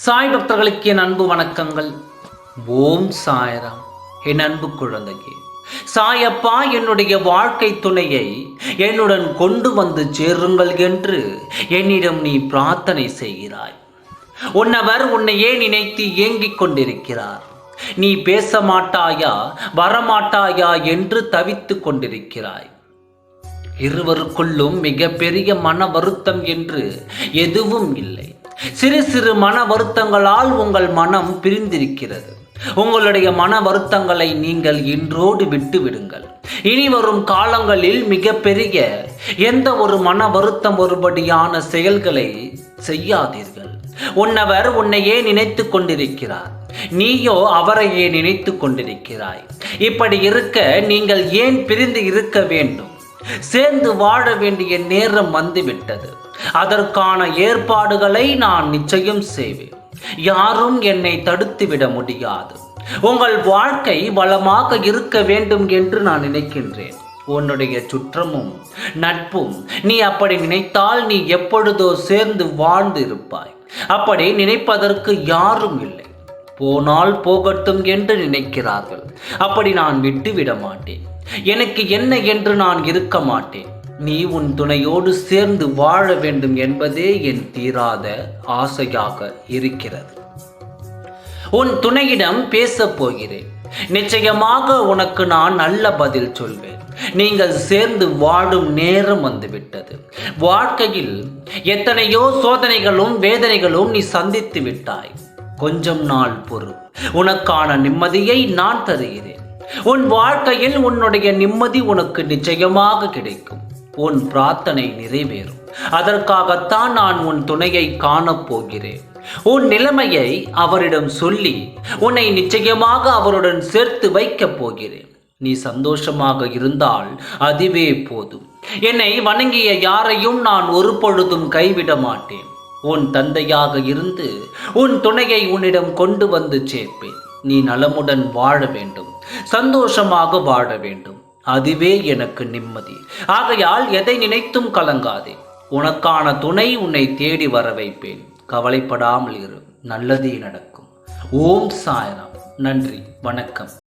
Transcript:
சாய் பக்தர்களுக்கு என் அன்பு வணக்கங்கள். ஓம் சாய்ராம். என் அன்பு குழந்தையே, சாயப்பா என்னுடைய வாழ்க்கை துணையை என்னுடன் கொண்டு வந்து சேருங்கள் என்று என்னிடம் நீ பிரார்த்தனை செய்கிறாய். உன்னவர் உன்னையே நினைத்து ஏங்கிக் கொண்டிருக்கிறார். நீ பேச மாட்டாயா, வரமாட்டாயா என்று தவித்து கொண்டிருக்கிறாய். இருவருக்குள்ளும் மிகப்பெரிய மன வருத்தம் என்று எதுவும் இல்லை. சிறு சிறு மன வருத்தங்களால் உங்கள் மனம் பிரிந்திருக்கிறது. உங்களுடைய மன வருத்தங்களை நீங்கள் இன்றோடு விட்டு விடுங்கள். இனி வரும் காலங்களில் மிகப்பெரிய எந்த ஒரு மன வருத்தம் ஒருபடியான செயல்களை செய்யாதீர்கள். உன்னவர் உன்னையே நினைத்து கொண்டிருக்கிறார், நீயோ அவரையே நினைத்து கொண்டிருக்கிறாய். இப்படி இருக்க நீங்கள் ஏன் பிரிந்து இருக்க வேண்டும்? சேர்ந்து வாழ வேண்டிய நேரம் வந்துவிட்டது. அதற்கான ஏற்பாடுகளை நான் நிச்சயம் செய்வேன். யாரும் என்னை தடுத்துவிட முடியாது. உங்கள் வாழ்க்கை வளமாக இருக்க வேண்டும் என்று நான் நினைக்கின்றேன். உன்னுடைய சுற்றமும் நட்பும் நீ அப்படி நினைத்தால் நீ எப்பொழுதோ சேர்ந்து வாழ்ந்து இருப்பாய். அப்படி நினைப்பதற்கு யாரும் இல்லை. போனால் போகட்டும் என்று நினைக்கிறார்கள். அப்படி நான் விட்டுவிட மாட்டேன். எனக்கு என்ன என்று நான் இருக்க மாட்டேன். நீ உன் துணையோடு சேர்ந்து வாழ வேண்டும் என்பதே என் தீராத ஆசையாக இருக்கிறது. உன் துணையிடம் பேசப் போகிறேன். நிச்சயமாக உனக்கு நான் நல்ல பதில் சொல்வேன். நீங்கள் சேர்ந்து வாழும் நேரம் வந்துவிட்டது. வாழ்க்கையில் எத்தனையோ சோதனைகளும் வேதனைகளும் நீ சந்தித்து விட்டாய். கொஞ்சம் நாள் பொறு, உனக்கான நிம்மதியை நான் தருகிறேன். உன் வாழ்க்கையில் உன்னுடைய நிம்மதி உனக்கு நிச்சயமாக கிடைக்கும். உன் பிரார்த்தனை நிறைவேறும். அதற்காகத்தான் நான் உன் துணையை காணப்போகிறேன். உன் நிலைமையை அவரிடம் சொல்லி உன்னை நிச்சயமாக அவருடன் சேர்த்து வைக்கப் போகிறேன். நீ சந்தோஷமாக இருந்தால் அதுவே போதும். என்னை வணங்கிய யாரையும் நான் ஒரு பொழுதும் கைவிட மாட்டேன். உன் தந்தையாக இருந்து உன் துணையை உன்னிடம் கொண்டு வந்து சேர்ப்பேன். நீ நலமுடன் வாழ வேண்டும், சந்தோஷமாக வாழ வேண்டும். அதுவே எனக்கு நிம்மதி. ஆகையால் எதை நினைத்தும் கலங்காதே. உனக்கான துணை உன்னை தேடி வர வைப்பேன். கவலைப்படாமல் இரு, நல்லதே நடக்கும். ஓம் சாய்ராம். நன்றி, வணக்கம்.